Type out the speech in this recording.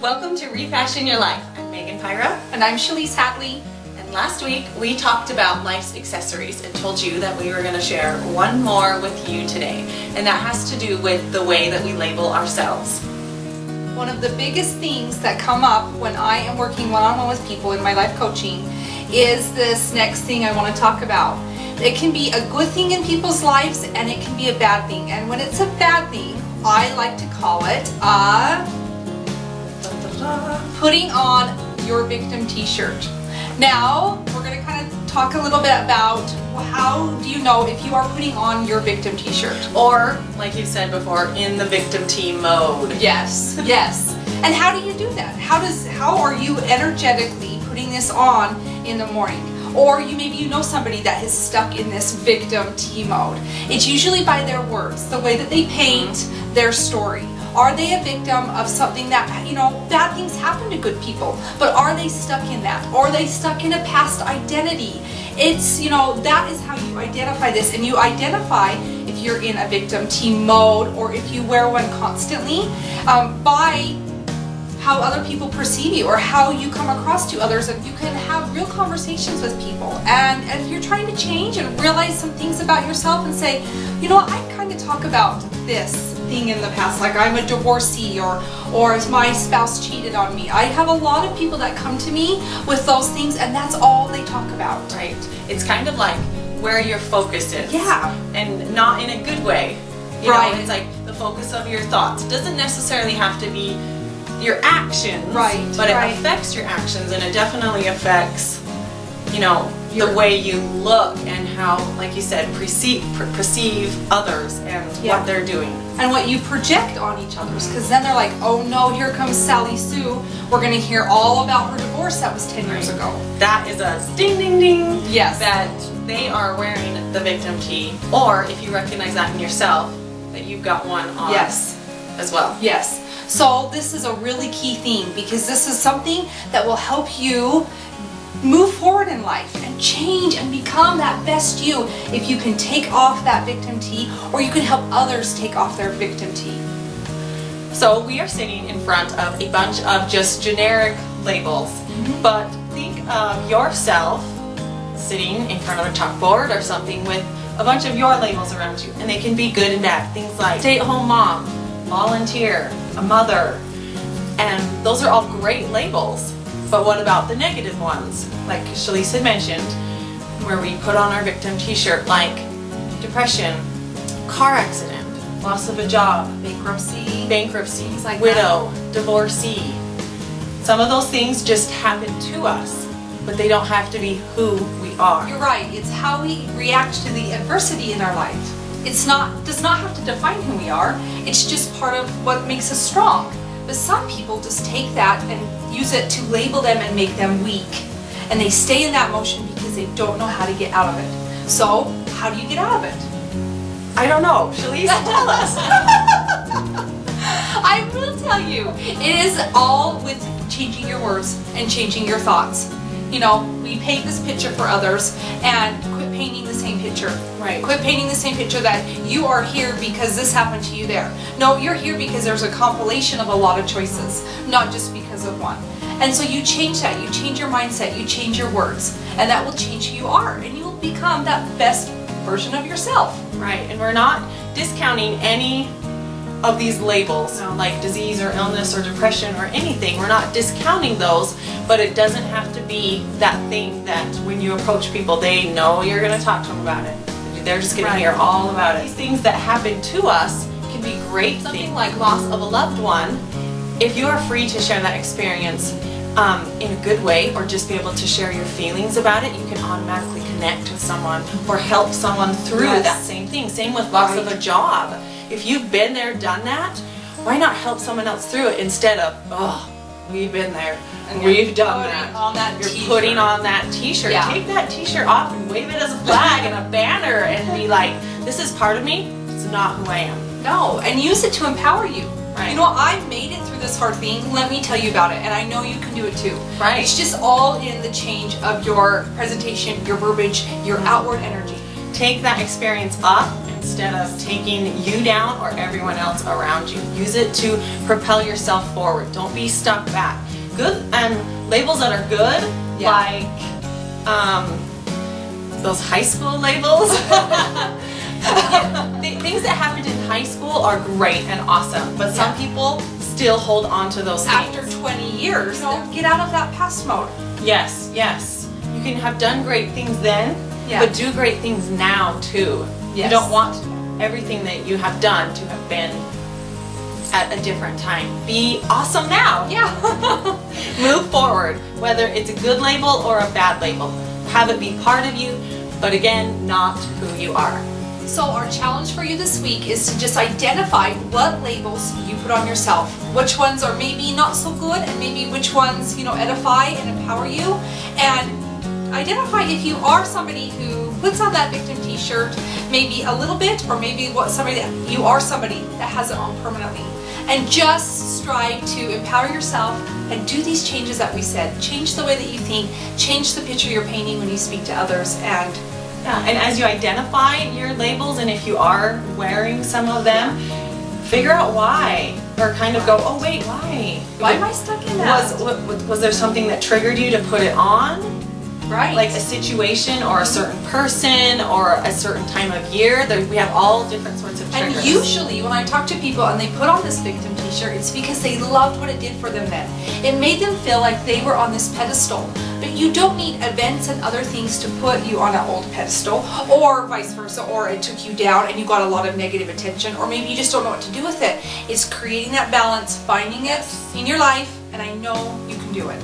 Welcome to Refashion Your Life. I'm Megan Pyra. And I'm Shalise Hatley. And last week we talked about life's accessories and told you that we were going to share one more with you today. And that has to do with the way that we label ourselves. One of the biggest things that come up when I am working one-on-one with people in my life coaching is this next thing I want to talk about. It can be a good thing in people's lives and it can be a bad thing. And when it's a bad thing, I like to call it putting on your victim t-shirt. Now, we're going to kind of talk a little bit about how do you know if you are putting on your victim t-shirt. Or, like you said before, in the victim T mode. Yes, yes. And how do you do that? How are you energetically putting this on in the morning? Or maybe you know somebody that is stuck in this victim T mode. It's usually by their words, the way that they paint their story. Are they a victim of something that, bad things happen to good people, but are they stuck in that? Or are they stuck in a past identity? It's, that is how you identify this, and you identify if you're in a victim T mode or if you wear one constantly by how other people perceive you or how you come across to others. And you can have real conversations with people, and if you're trying to change and realize some things about yourself and say, I kind of talk about this thing in the past, like I'm a divorcee or my spouse cheated on me. I have a lot of people that come to me with those things, and that's all they talk about. Right. It's kind of like where your focus is. Yeah. And not in a good way. Right. It's like the focus of your thoughts. It doesn't necessarily have to be your actions. Right. But it affects your actions, and it definitely affects, the way you look and how, like you said, perceive others and what they're doing. And what you project on each other's, because then they're like, oh no, here comes Sally Sue. We're going to hear all about her divorce that was 10 years ago. That is a ding ding ding. Yes. That they are wearing the victim tee, or if you recognize that in yourself, that you've got one on as well. Yes. So this is a really key theme, because this is something that will help you move forward in life and change and become that best you if you can take off that victim tee, or you can help others take off their victim tee. So we are sitting in front of a bunch of just generic labels, but think of yourself sitting in front of a chalkboard or something with a bunch of your labels around you, and they can be good and bad. Things like stay-at-home mom, volunteer, a mother, and those are all great labels. But what about the negative ones? Like Shalise had mentioned, where we put on our victim t-shirt, like depression, car accident, loss of a job, bankruptcy, Things like widow, divorcee. Some of those things just happen to us, but they don't have to be who we are. You're right. It's how we react to the adversity in our life. Does not have to define who we are. It's just part of what makes us strong. But some people just take that and use it to label them and make them weak. And they stay in that motion because they don't know how to get out of it. So, how do you get out of it? I don't know. Shalise, tell us. I will tell you. It is all with changing your words and changing your thoughts. We paint this picture for others, and quit painting the same picture. Right. Quit painting the same picture that you are here because this happened to you there. No, you're here because there's a compilation of a lot of choices, not just because of one. And so you change that, you change your mindset, you change your words, and that will change who you are, and you will become that best version of yourself. Right, and we're not discounting any of these labels, like disease or illness or depression or anything. We're not discounting those, but it doesn't have to be that thing that when you approach people, they know you're going to talk to them about it. They're just going to hear all about it. These things that happen to us can be great. Something like loss of a loved one, if you are free to share that experience in a good way, or just be able to share your feelings about it, you can automatically connect with someone or help someone through that same thing. Same with loss of a job. If you've been there, done that, why not help someone else through it instead of, oh, we've been there and we've done that. You're putting on that t-shirt. Yeah. Take that t-shirt off and wave it as a flag and a banner and be like, this is part of me, it's not who I am. No, and use it to empower you. Right. I made it through this hard thing. Let me tell you about it, and I know you can do it too. Right. It's just all in the change of your presentation, your verbiage, your outward energy. Take that experience up and instead of taking you down or everyone else around you. Use it to propel yourself forward. Don't be stuck back. Good labels that are good, like those high school labels. Things that happened in high school are great and awesome, but some people still hold on to those things. After 20 years, get out of that past mode. Yes, yes. You can have done great things then, but do great things now too. Yes. You don't want everything that you have done to have been at a different time. Be awesome now. Yeah. Move forward, whether it's a good label or a bad label. Have it be part of you, but again, not who you are. So our challenge for you this week is to just identify what labels you put on yourself. Which ones are maybe not so good, and maybe which ones, edify and empower you. And identify if you are somebody who puts on that victim t-shirt maybe a little bit, or maybe you are somebody that has it on permanently. And just strive to empower yourself and do these changes that we said. Change the way that you think, change the picture you're painting when you speak to others. And as you identify your labels, and if you are wearing some of them, figure out why, or kind of go, oh wait, why? Why am I stuck in that? Was there something that triggered you to put it on? Right. Like a situation or a certain person or a certain time of year. We have all different sorts of triggers. And usually when I talk to people and they put on this victim t-shirt, it's because they loved what it did for them then. It made them feel like they were on this pedestal. But you don't need events and other things to put you on an old pedestal, or vice versa, or it took you down and you got a lot of negative attention, or maybe you just don't know what to do with it. It's creating that balance, finding it in your life, and I know you can do it.